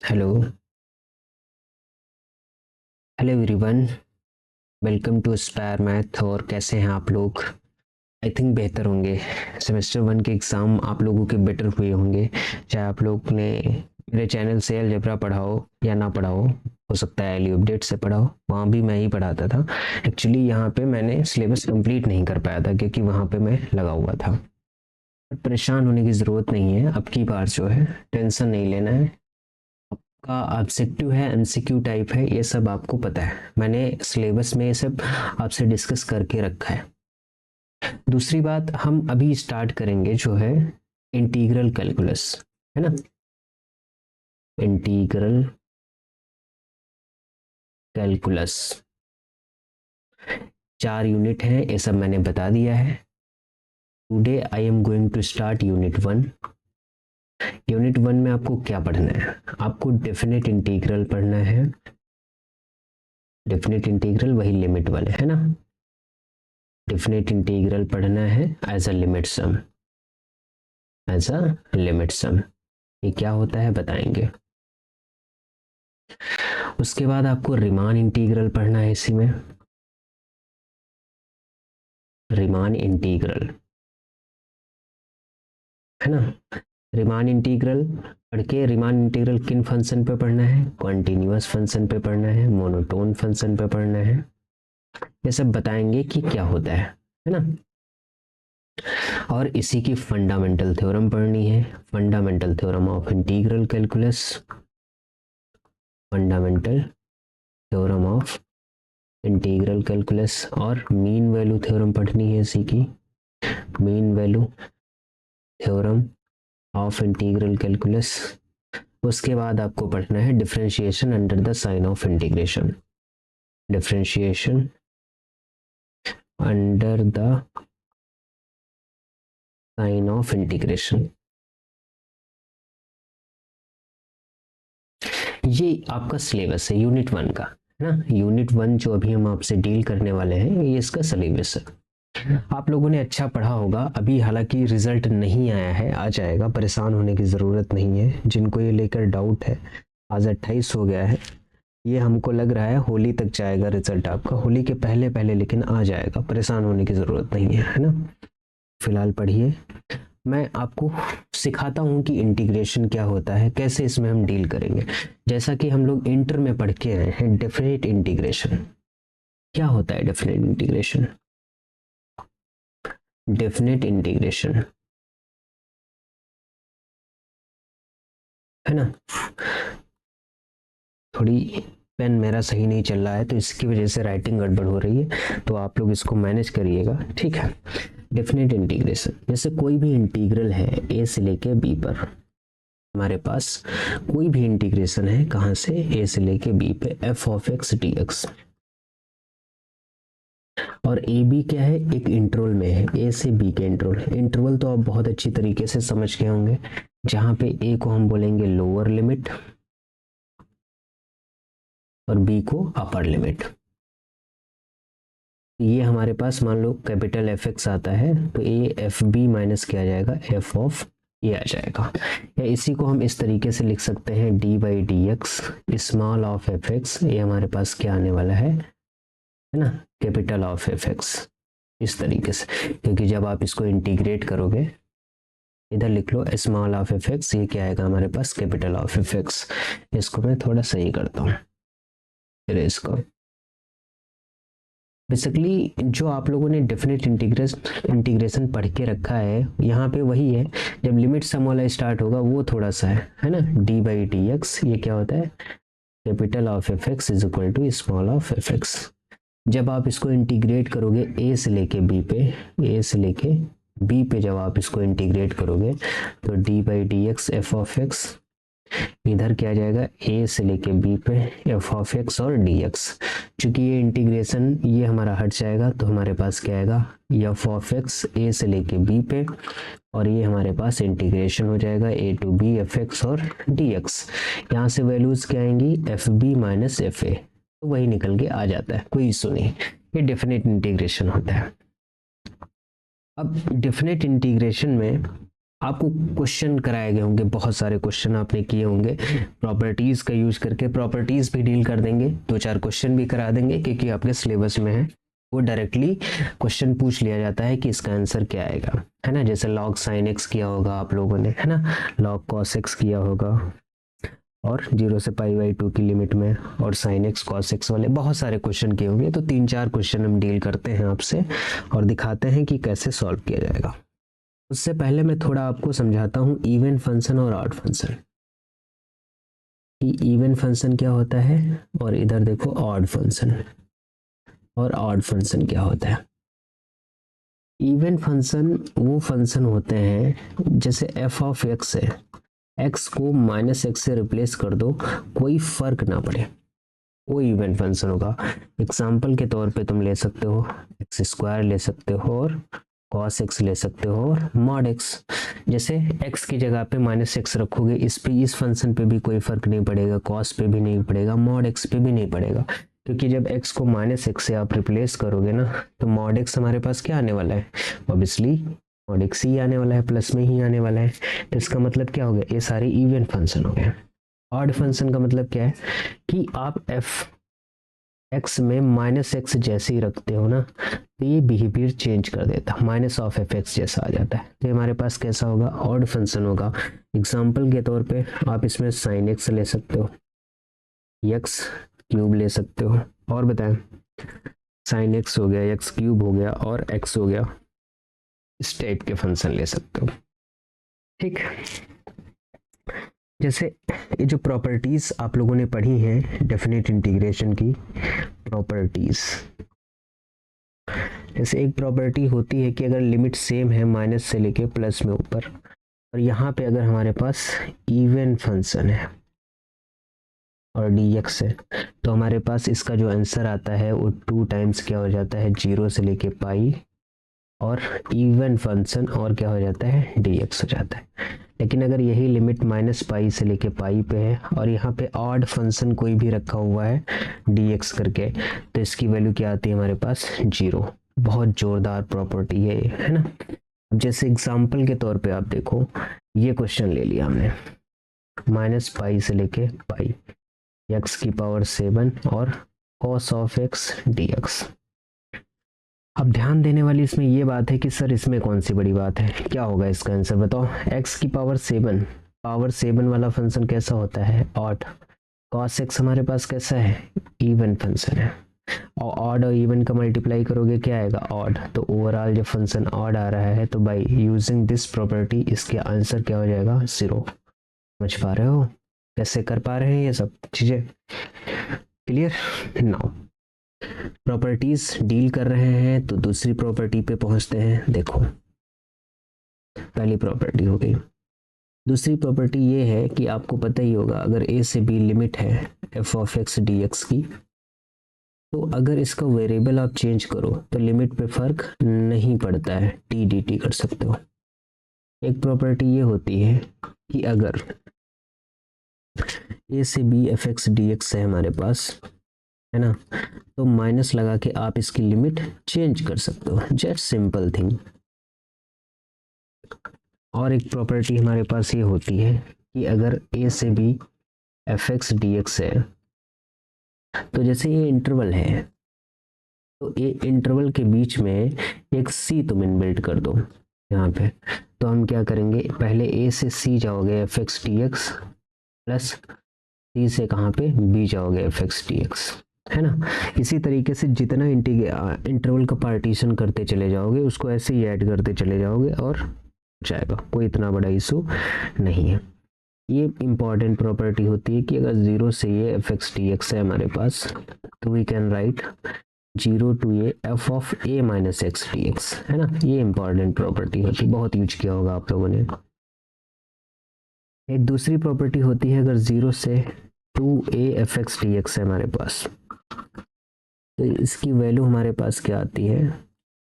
Hello hello everyone, welcome to Spire Math. और कैसे हैं आप लोग? आई थिंक बेहतर होंगे। सेमेस्टर 1 के एग्ज़ाम आप लोगों के बेटर हुए होंगे, चाहे आप लोग ने मेरे चैनल से अलजेब्रा पढ़ा हो या ना पढ़ा हो सकता है एली अपडेट से पढ़ा हो, वहाँ भी मैं ही पढ़ाता था। एक्चुअली यहाँ पे मैंने सिलेबस कंप्लीट नहीं कर पाया था क्योंकि वहाँ पे मैं लगा हुआ था। परेशान होने की ज़रूरत नहीं है, अब की बार जो है टेंशन नहीं लेना है। का ऑब्जेक्टिव है, एमसीक्यू टाइप है, ये सब आपको पता है, मैंने सिलेबस में ये सब आपसे डिस्कस करके रखा है। दूसरी बात, हम अभी स्टार्ट करेंगे जो है इंटीग्रल कैलकुलस, है ना। इंटीग्रल कैलकुलस 4 यूनिट है, ये सब मैंने बता दिया है। Today I am going to start unit 1। Unit 1 में आपको क्या पढ़ना है? आपको डेफिनेट इंटीग्रल पढ़ना है। डेफिनेट इंटीग्रल वही लिमिट वाले, है ना। डेफिनेट इंटीग्रल पढ़ना है as a limit sum. As a limit sum ये क्या होता है बताएंगे। उसके बाद आपको रीमान इंटीग्रल पढ़ना है इसी में। रीमान इंटीग्रल, है ना। रीमान इंटीग्रल पढ़ के, रीमान इंटीग्रल किन फंक्शन पे पढ़ना है? कॉन्टिन्यूअस फंक्शन पे पढ़ना है, मोनोटोन फंक्शन पे पढ़ना है। ये सब बताएंगे कि क्या होता है ना। और इसी की फंडामेंटल थ्योरम पढ़नी है, fundamental theorem of integral calculus. Fundamental theorem of integral calculus. और मीन वैल्यू थ्योरम पढ़नी है इसी की, mean value theorem of integral calculus. उसके बाद आपको पढ़ना है differentiation under the sign of integration. Differentiation under the sign of integration. ये आपका सिलेबस है यूनिट 1 का, है ना। यूनिट 1 जो अभी हम आपसे डील करने वाले हैं, ये इसका सिलेबस है। आप लोगों ने अच्छा पढ़ा होगा। अभी हालांकि रिजल्ट नहीं आया है, आ जाएगा, परेशान होने की ज़रूरत नहीं है। जिनको ये लेकर डाउट है, आज 28 हो गया है, ये हमको लग रहा है होली तक जाएगा रिजल्ट आपका, होली के पहले पहले लेकिन आ जाएगा, परेशान होने की ज़रूरत नहीं है ना। फिलहाल पढ़िए, मैं आपको सिखाता हूँ कि इंटीग्रेशन क्या होता है, कैसे इसमें हम डील करेंगे। जैसा कि हम लोग इंटर में पढ़ के आए हैं, डेफिनेट इंटीग्रेशन क्या होता है। डेफिनेट इंटीग्रेशन, डेफिनेट इंटीग्रेशन, है ना। थोड़ी पेन मेरा सही नहीं चल रहा है तो इसकी वजह से राइटिंग गड़बड़ हो रही है, तो आप लोग इसको मैनेज करिएगा, ठीक है। डेफिनेट इंटीग्रेशन, जैसे कोई भी इंटीग्रल है ए से लेके बी पर, हमारे पास कोई भी इंटीग्रेशन है, कहाँ से? ए से लेके बी पे, F of x D x. और ए बी क्या है? एक इंटरवल में है, ए से बी के इंटरवल। इंटरवल तो आप बहुत अच्छी तरीके से समझ गए होंगे, जहां पे ए को हम बोलेंगे लोअर लिमिट और बी को अपर लिमिट। ये हमारे पास मान लो कैपिटल एफ एक्स आता है, तो ए एफ बी माइनस किया जाएगा एफ ऑफ ये आ जाएगा। या इसी को हम इस तरीके से लिख सकते हैं D by D x small of F x, ये हमारे पास क्या आने वाला है ना, कैपिटल ऑफ एफ एक्स, इस तरीके से। क्योंकि जब आप इसको इंटीग्रेट करोगे, इधर लिख लो स्मॉल ऑफ एफ एक्स, ये क्या आएगा हमारे पास? Capital of F x. इसको मैं थोड़ा सही करता हूँ फिर इसको। बेसिकली जो आप लोगों ने डेफिनेट इंटीग्रेशन पढ़ के रखा है, यहाँ पे वही है। जब लिमिट सम वाला स्टार्ट होगा वो थोड़ा सा है ना। डी बाई डी एक्स ये क्या होता है? Capital of F X is equal to small of F X. जब आप इसको इंटीग्रेट करोगे ए से लेके बी पे, ए से लेके बी पे जब आप इसको इंटीग्रेट करोगे, तो D by D x F of x, इधर क्या आ जाएगा? ए से लेके बी पे एफ ऑफ एक्स और डी एक्स। चूंकि ये इंटीग्रेशन ये हमारा हट जाएगा, तो हमारे पास क्या आएगा? एफ ऑफ एक्स ए से लेके बी पे, और ये हमारे पास इंटीग्रेशन हो जाएगा A to B F X और डी एक्स। यहाँ से वैल्यूज क्या आएंगी? F B minus F A, तो वही निकल के आ जाता है, कोई इशू नहीं। ये डेफिनेट इंटीग्रेशन होता है। अब डेफिनेट इंटीग्रेशन में आपको क्वेश्चन कराए गए होंगे, बहुत सारे क्वेश्चन आपने किए होंगे प्रॉपर्टीज का यूज करके। प्रॉपर्टीज भी डील कर देंगे, 2-4 क्वेश्चन भी करा देंगे क्योंकि आपके सिलेबस में है। वो डायरेक्टली क्वेश्चन पूछ लिया जाता है कि इसका आंसर क्या आएगा, है ना। जैसे लॉग साइन एक्स किया होगा आप लोगों ने, है ना, लॉग कॉस एक्स किया होगा, और 0 से π/2 की लिमिट में, और साइन एक्स कॉस एक्स वाले बहुत सारे क्वेश्चन किए होंगे। तो 3-4 क्वेश्चन हम डील करते हैं आपसे और दिखाते हैं कि कैसे सॉल्व किया जाएगा। उससे पहले मैं थोड़ा आपको समझाता हूँ इवन फंक्शन और ऑड फंक्शन। इवन फंक्शन क्या होता है, और इधर देखो ऑड फंक्शन, और ऑड फंक्शन क्या होता है। इवन फंक्शन वो फंक्शन होते हैं जैसे एफ ऑफ एक्स है, एक्स को -x से रिप्लेस कर दो, कोई फर्क ना पड़े, वो इवन फंक्शन होगा। एग्जाम्पल के तौर पे तुम ले सकते हो x² ले सकते हो, और cos x ले सकते हो, और mod x। जैसे x की जगह पे -x रखोगे, इस फंक्शन पे भी कोई फर्क नहीं पड़ेगा, cos पे भी नहीं पड़ेगा, mod x पे भी नहीं पड़ेगा, क्योंकि जब x को -x से आप रिप्लेस करोगे ना, तो mod x हमारे पास क्या आने वाला है, ऑब्वियसली mod x ही आने वाला है, प्लस में ही आने वाला है। इसका मतलब क्या हो गया, ये सारे इवन फंक्शन हो गए। ऑड फंक्शन का मतलब क्या है कि आप एफ एक्स में -x जैसे ही रखते हो ना, तो ये बिहेवियर चेंज कर देता, -(f(x) जैसा आ जाता है। तो हमारे पास कैसा होगा, ऑड फंक्शन होगा। एग्जाम्पल के तौर पे आप इसमें sin x ले सकते हो, x³ ले सकते हो, और बताएं sin x हो गया, x³ हो गया, और x हो गया, इस टाइप के फंक्शन ले सकते हो। ठीक, जैसे ये जो प्रॉपर्टीज आप लोगों ने पढ़ी हैं डेफिनेट इंटीग्रेशन की प्रॉपर्टीज, जैसे एक प्रॉपर्टी होती है कि अगर लिमिट सेम है माइनस से लेके प्लस में ऊपर, और यहाँ पे अगर हमारे पास इवन फंक्शन है और dx है, तो हमारे पास इसका जो आंसर आता है वो 2 टाइम्स क्या हो जाता है, 0 से लेके पाई, और इवन फंक्शन और क्या हो जाता है, dx हो जाता है। लेकिन अगर यही लिमिट -π से लेके पाई पे है, और यहाँ पे ऑड फंक्शन कोई भी रखा हुआ है dx करके, तो इसकी वैल्यू क्या आती है हमारे पास, 0। बहुत जोरदार प्रॉपर्टी है ना। अब जैसे एग्जाम्पल के तौर पे आप देखो, ये क्वेश्चन ले लिया हमने, -π से लेके पाई, x⁻7 और cos ऑफ x dx। अब ध्यान देने वाली इसमें ये बात है कि सर इसमें कौन सी बड़ी बात है, क्या होगा इसका आंसर बताओ। x⁻7 पावर 7 वाला फंक्शन कैसा होता है, ऑड। cos x हमारे पास कैसा है, इवन फंक्शन है, और ऑड और इवन का मल्टीप्लाई करोगे क्या आएगा, ऑड। तो ओवरऑल जो फंक्शन ऑड आ रहा है, तो बाय यूजिंग दिस प्रॉपर्टी इसके आंसर क्या हो जाएगा, 0। समझ पा रहे हो, कैसे कर पा रहे हैं ये सब चीजें, क्लियर। नाउ प्रॉपर्टीज डील कर रहे हैं, तो दूसरी प्रॉपर्टी पे पहुंचते हैं। देखो पहली प्रॉपर्टी हो गई, दूसरी प्रॉपर्टी ये है कि आपको पता ही होगा, अगर a से b लिमिट है f ऑफ x dx की, तो अगर इसका वेरिएबल आप चेंज करो तो लिमिट पे फर्क नहीं पड़ता है, t dt कर सकते हो। एक प्रॉपर्टी ये होती है कि अगर a से b f(x) dx है हमारे पास, है ना, तो माइनस लगा के आप इसकी लिमिट चेंज कर सकते हो, जस्ट सिंपल थिंग। और एक प्रॉपर्टी हमारे पास ये होती है कि अगर a से b f(x) dx है, तो जैसे ये इंटरवल है, तो ये इंटरवल के बीच में एक c तुम इनबिल्ट कर दो यहाँ पे, तो हम क्या करेंगे, पहले a से c जाओगे f(x) dx, प्लस c से कहाँ पे b जाओगे f(x) dx, है ना। इसी तरीके से जितना इंटरवल का पार्टीशन करते चले जाओगे, उसको ऐसे ही ऐड करते चले जाओगे और जाएगा, कोई इतना बड़ा इशू नहीं है। ये इंपॉर्टेंट प्रॉपर्टी होती है कि अगर 0 से ये f(x) dx है हमारे पास, तो we can write 0 to a f of a minus x dx, है ना। ये इंपॉर्टेंट प्रॉपर्टी होती है, बहुत यूज किया होगा आप लोगों ने। एक दूसरी प्रॉपर्टी होती है, अगर 0 से 2a f(x) dx है हमारे पास, तो इसकी वैल्यू हमारे पास क्या आती है,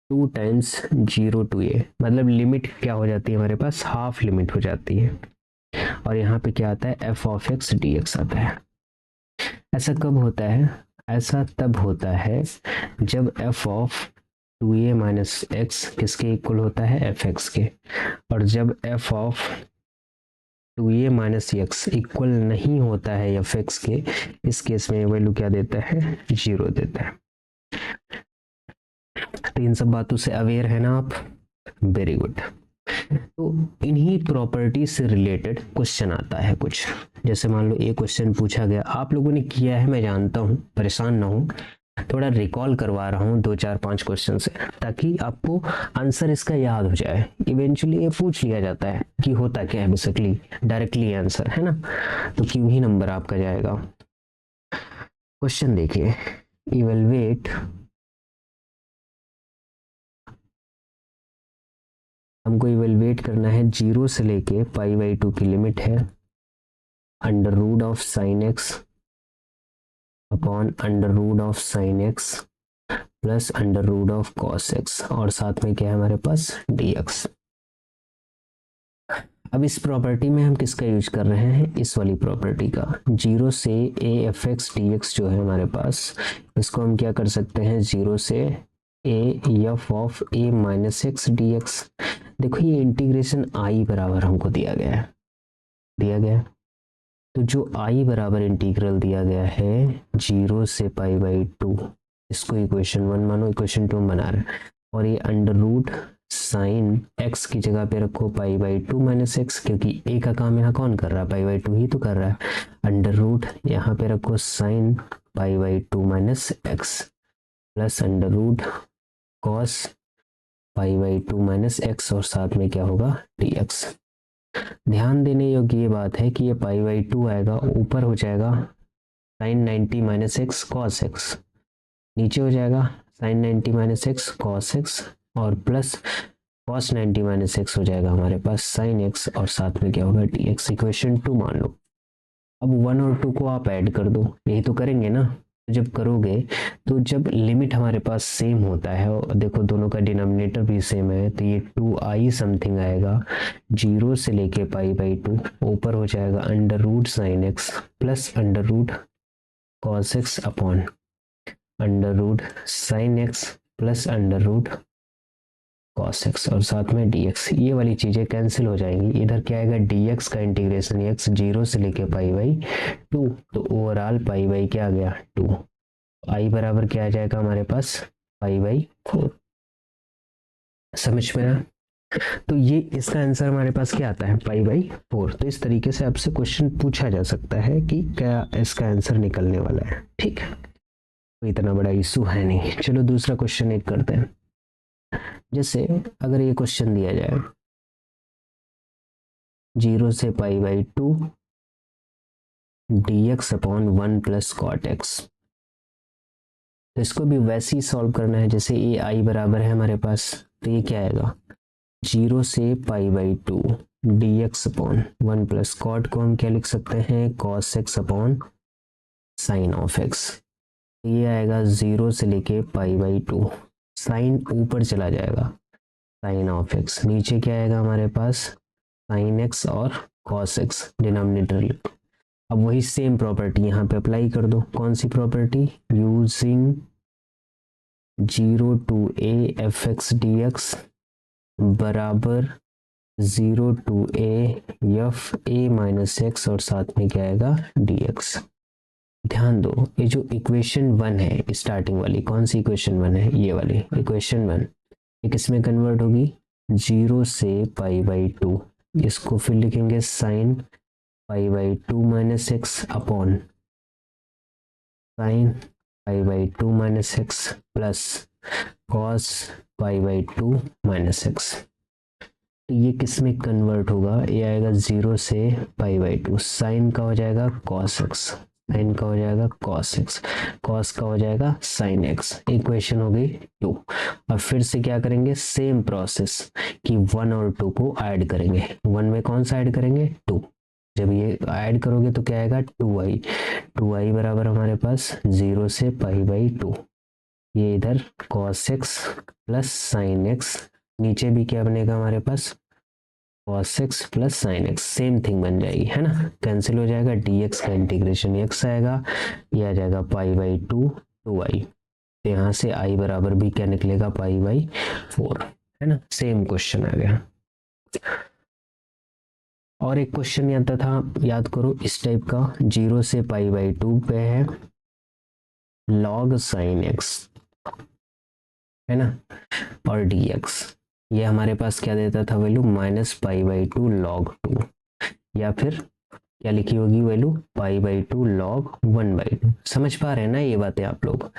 2 टाइम्स 0 to a, मतलब लिमिट क्या हो जाती है हमारे पास, हाफ लिमिट हो जाती है, और यहाँ पे क्या आता है, f of x dx आता है। ऐसा कब होता है, ऐसा तब होता है जब f of 2a minus x किसके इक्वल होता है, एफ एक्स के। और जब F of 2a minus x equal नहीं होता है एफ एक्स के, इस केस में वैल्यू क्या देता है, 0 देता है। तो इन सब बातों से अवेयर है ना आप, वेरी गुड। तो इन्हीं प्रॉपर्टी से रिलेटेड क्वेश्चन आता है कुछ, जैसे मान लो ये क्वेश्चन पूछा गया, आप लोगों ने किया है मैं जानता हूँ, परेशान ना हो, थोड़ा रिकॉल करवा रहा हूँ 2 4 5 क्वेश्चन से, ताकि आपको आंसर इसका याद हो जाए। इवेंचुअली ये पूछ लिया जाता है कि होता क्या है, बेसिकली डायरेक्टली आंसर है ना, तो क्यों ही नंबर आपका जाएगा। क्वेश्चन देखिए, इवेलुएट, हमको इवेलुएट करना है 0 से लेके π/2 की लिमिट है under root of sine X upon under root of sine X plus under root of cos X, और साथ में क्या है हमारे पास, dx। अब इस प्रॉपर्टी में हम किसका यूज कर रहे हैं, इस वाली प्रॉपर्टी का, 0 से a एफ एक्स dx जो है हमारे पास, इसको हम क्या कर सकते हैं, 0 से a F of a minus x dx। देखो ये इंटीग्रेशन i बराबर हमको दिया गया है, तो जो i बराबर इंटीग्रल दिया गया है 0 से π/2, इसको इक्वेशन 1 मानो, इक्वेशन 2 बना रहे हैं, और ये अंडर रूट साइन x की जगह पे रखो π/2 माइनस एक्स, क्योंकि a का काम यहाँ कौन कर रहा है, π/2 ही तो कर रहा है। अंडर रूट यहाँ पे रखो sine π/2 minus x plus under root cos π/2 minus x, और साथ में क्या होगा, dx। ध्यान देने योग्य ये बात है कि ये π/2 आएगा, ऊपर हो जाएगा sine 90 minus X cos X, नीचे हो जाएगा sine 90 minus X cos X, और प्लस कॉस 90 माइनस एक्स हो जाएगा हमारे पास साइन एक्स, और साथ में क्या होगा, dx। इक्वेशन 2 मान लो। अब 1 और 2 को आप ऐड कर दो, यही तो करेंगे ना। जब करोगे तो जब लिमिट हमारे पास सेम होता है, और देखो दोनों का डिनोमिनेटर भी सेम है, तो ये 2i समथिंग आएगा 0 से लेके π/2, ऊपर हो जाएगा under root sine X plus under root cos X upon under root sine X plus under root cos X, और साथ में dx। ये वाली चीजें कैंसिल हो जाएंगी, इधर क्या आएगा, dx का इंटीग्रेशन x 0 से लेके π/2, तो ओवरऑल π/ क्या आ गया, 2। i बराबर क्या आ जाएगा हमारे पास, π/4। समझ में आया। तो ये इसका आंसर हमारे पास क्या आता है, π/4। तो इस तरीके से आपसे क्वेश्चन पूछा जा सकता है कि क्या इसका आंसर निकलने वाला है, ठीक है, तो इतना बड़ा इशू है नहीं। चलो दूसरा क्वेश्चन एक करते हैं। जैसे अगर ये क्वेश्चन दिया जाए 0 से π/2 dx upon 1 plus cot X, तो इसको भी वैसे ही सॉल्व करना है जैसे ये i बराबर है हमारे पास, तो ये क्या आएगा, 0 से π/2 dx अपॉन 1 प्लस कॉट को हम क्या लिख सकते हैं, cos x upon sine of x। ये आएगा 0 से लेके π/2, साइन ऊपर चला जाएगा साइन ऑफ x, नीचे क्या आएगा हमारे पास, साइन x और cos x डिनोमिनेटर। अब वही सेम प्रॉपर्टी यहाँ पे अप्लाई कर दो, कौन सी property, using 0 to a f x dx बराबर 0 to a F a minus x, और साथ में क्या आएगा, dx। ध्यान दो ये जो इक्वेशन 1 है स्टार्टिंग वाली, कौन सी इक्वेशन 1 है, ये वाली इक्वेशन 1, ये किसमें कन्वर्ट होगी, 0 से π/2, इसको फिर लिखेंगे sine π/2 minus x upon sine π/2 minus x plus cos π/2 minus x. तो ये किस में कन्वर्ट होगा, ये आएगा 0 से π/2, साइन का हो जाएगा कॉस एक्स, साइन का हो जाएगा कॉस एक्स, कॉस का हो जाएगा साइन एक्स। इक्वेशन हो गई 2। अब फिर से क्या करेंगे, सेम प्रोसेस कि 1 और 2 को ऐड करेंगे। 1 में कौन सा ऐड करेंगे, 2। जब ये ऐड करोगे तो क्या आएगा, 2i बराबर हमारे पास 0 से π/2, ये इधर cos x plus sine x, नीचे भी क्या बनेगा हमारे पास, cos x plus sine x, same thing बन जाएगी, है ना, कैंसिल हो जाएगा, dx का इंटीग्रेशन x आएगा, ये आ जाएगा π/2 2i। तो यहाँ से आई बराबर भी क्या निकलेगा, पाई बाई 4, है ना। सेम क्वेश्चन आ गया। और एक क्वेश्चन आता था, याद करो इस टाइप का, 0 से पाई बाई 2 पे है log sin x, है ना, और dx। ये हमारे पास क्या देता था value, minus pi by 2 log 2, या फिर क्या लिखी होगी value, pi by 2 log 1 by 2। समझ पा रहे हैं ना ये बातें आप लोग।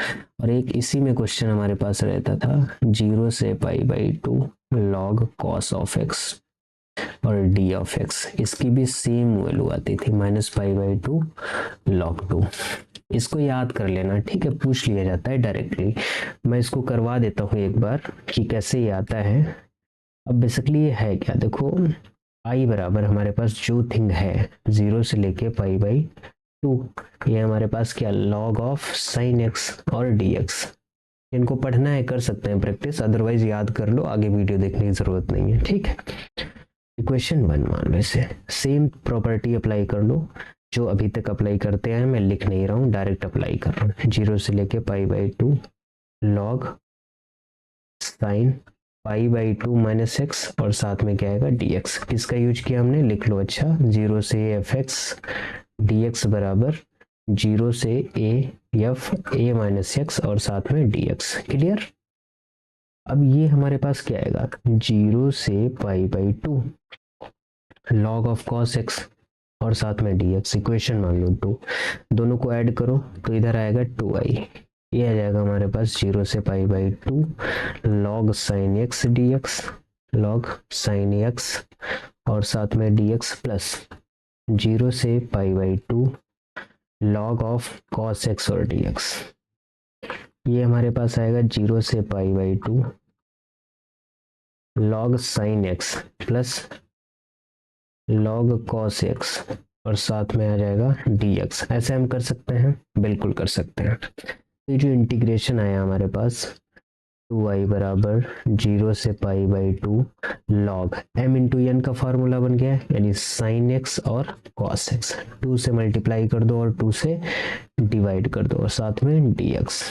और एक इसी में क्वेश्चन हमारे पास रहता था, 0 से pi by 2 log cos of x और डी ऑफ एक्स, इसकी भी सेम वैल्यू आती थी, माइनस पाई बाई 2 log 2। इसको याद कर लेना, ठीक है, पूछ लिया जाता है डायरेक्टली। मैं इसको करवा देता हूँ एक बार कि कैसे ये आता है। अब बेसिकली ये है क्या, देखो आई बराबर हमारे पास जो थिंग है 0 से लेके पाई बाई 2, ये हमारे पास क्या, log ऑफ साइन एक्स और डी एक्स। इनको पढ़ना है कर सकते हैं प्रैक्टिस, अदरवाइज याद कर लो, आगे वीडियो देखने की जरूरत नहीं है, ठीक है। इक्वेशन 1 मान लो, इसे सेम प्रॉपर्टी अप्लाई कर लो जो अभी तक अप्लाई करते हैं, मैं लिख नहीं रहा हूँ, डायरेक्ट अप्लाई कर रहा हूँ। 0 से लेके पाई by 2 log sine pi by 2 minus x, और साथ में क्या आएगा, डी एक्स। किसका यूज किया हमने, लिख लो, अच्छा 0 से एफ एक्स डी एक्स बराबर 0 से A F A minus x और साथ में डी एक्स। क्लियर। अब ये हमारे पास क्या आएगा, 0 से pi by 2 log of cos x और साथ में dx। इक्वेशन मान लो 2, दोनों को ऐड करो तो इधर आएगा 2i, ये आ जाएगा हमारे पास 0 से pi by 2 log sin x dx, log sin x और साथ में dx प्लस 0 से pi by 2 log of cos x और dx। ये हमारे पास आएगा 0 से pi by 2 log sin x plus log cos x और साथ में आ जाएगा dx। ऐसे हम कर सकते हैं, बिल्कुल कर सकते हैं। ये जो इंटीग्रेशन आया हमारे पास 2i बराबर 0 से pi by 2 log m into N का फार्मूला बन गया, यानी sin x और cos x। 2 से मल्टीप्लाई कर दो और 2 से डिवाइड कर दो और साथ में dx।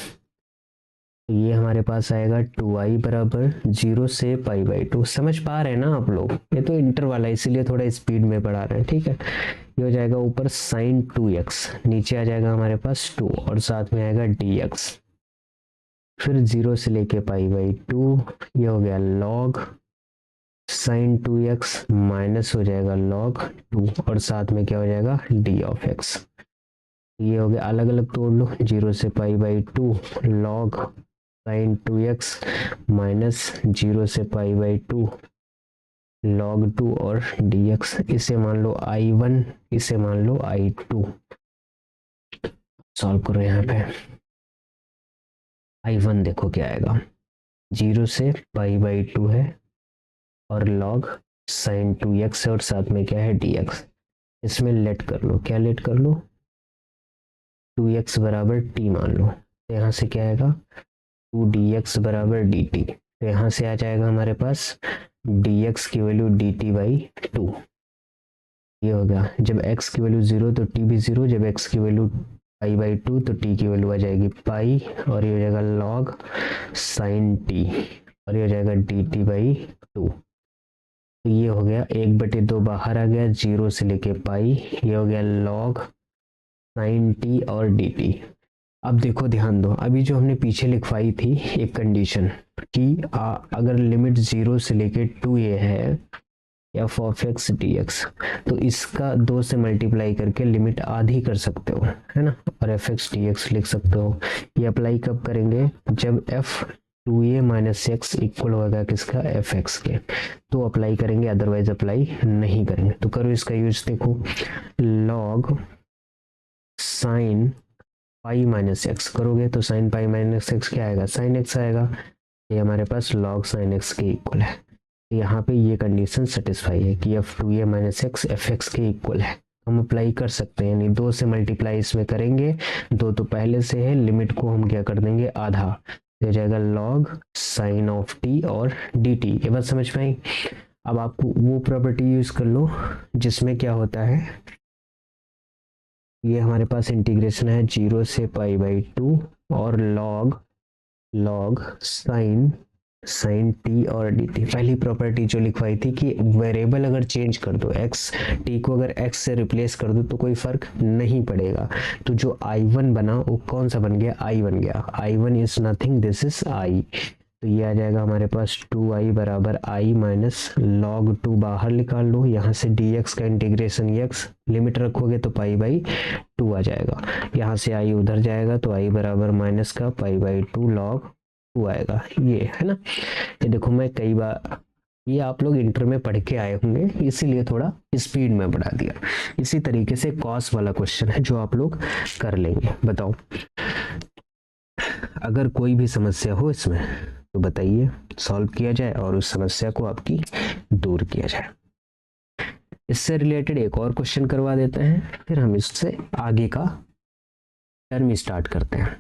तो ये हमारे पास आएगा 2i बराबर 0 से पाई बाई 2। समझ पा रहे हैं ना आप लोग, ये तो इंटर वाला है इसीलिए थोड़ा स्पीड में पढ़ा रहे हैं, ठीक है। ये हो जाएगा ऊपर sin 2x, नीचे आ जाएगा हमारे पास 2 और साथ में आएगा dx। फिर 0 से लेके पाई बाई 2, ये हो गया log sin 2x माइनस हो जाएगा log 2 और साथ में क्या हो जाएगा, d ऑफ x। ये हो गया, अलग अलग तोड़ लो, 0 से pi by 2 log sin 2x minus 0 से पाई बाई 2 log 2 और dx। इसे मान लो i1, इसे मान लो i2। सॉल्व करो, यहाँ पे i1 देखो क्या आएगा, 0 से पाई बाई 2 है और log sin 2x और साथ में क्या है, dx। इसमें लेट कर लो, क्या लेट कर लो, 2x बराबर t मान लो, तो यहाँ से क्या आएगा 2dx बराबर dt। तो यहाँ से आ जाएगा हमारे पास dx की वैल्यू dt बाई 2। ये हो गया, जब x की वैल्यू 0 तो t भी 0, जब x की वैल्यू पाई बाई 2 तो t की वैल्यू आ जाएगी पाई, और ये हो जाएगा log sin t और ये हो जाएगा dt बाई 2। तो ये हो गया 1/2 बाहर आ गया, 0 से लेके पाई, ये हो गया log sin t और dt। अब देखो ध्यान दो, अभी जो हमने पीछे लिखवाई थी एक कंडीशन कि अगर लिमिट 0 से लेके 2a है f ऑफ x dx, तो इसका 2 से मल्टीप्लाई करके लिमिट आधी कर सकते हो, है ना, और f(x) dx लिख सकते हो। ये अप्लाई कब करेंगे, जब f 2a minus x equal होगा किसका, f(x) के, तो अप्लाई करेंगे, अदरवाइज अप्लाई नहीं करेंगे। तो करो इसका यूज, देखो log sin pi minus x करोगे तो साइन पाई माइनस एक्स क्या आएगा, साइन एक्स आएगा। ये हमारे पास log sin x के इक्वल है। यहाँ पे ये कंडीशन सेटिस्फाई है कि f2a माइनस एक्स f(x) के इक्वल है, हम अप्लाई कर सकते हैं, यानी 2 से मल्टीप्लाई इसमें करेंगे, 2 तो पहले से है, लिमिट को हम क्या कर देंगे, आधा, हो जाएगा log sin ऑफ t और dt। ये बात समझ में आई। अब आपको वो प्रॉपर्टी यूज कर लो जिसमें क्या होता है, ये हमारे पास इंटीग्रेशन है 0 से पाई बाई 2 और log लॉग साइन टी और डी टी। पहली प्रॉपर्टी जो लिखवाई थी कि वेरिएबल अगर चेंज कर दो, एक्स टी को अगर एक्स से रिप्लेस कर दो तो कोई फर्क नहीं पड़ेगा। तो जो I1 बना वो कौन सा बन गया, I बन गया। I1 is nothing, this is I। तो ये आ जाएगा हमारे पास 2i बराबर I माइनस लॉग 2 बाहर निकाल लो, यहाँ से dx का इंटीग्रेशन x लिमिट रखोगे तो पाई बाई 2 आ जाएगा, यहाँ से i उधर जाएगा तो i बराबर माइनस का पाई बाई 2 लॉग 2 आएगा। ये है ना, ये देखो मैं कई बार, ये आप लोग इंटर में पढ़ के आए होंगे इसीलिए थोड़ा स्पीड में बढ़ा दिया। इसी तरीके से कॉस वाला क्वेश्चन है जो आप लोग कर लेंगे। बताओ अगर कोई भी समस्या हो इसमें तो बताइए, सॉल्व किया जाए और उस समस्या को आपकी दूर किया जाए। इससे रिलेटेड एक और क्वेश्चन करवा देते हैं, फिर हम इससे आगे का टर्म स्टार्ट करते हैं,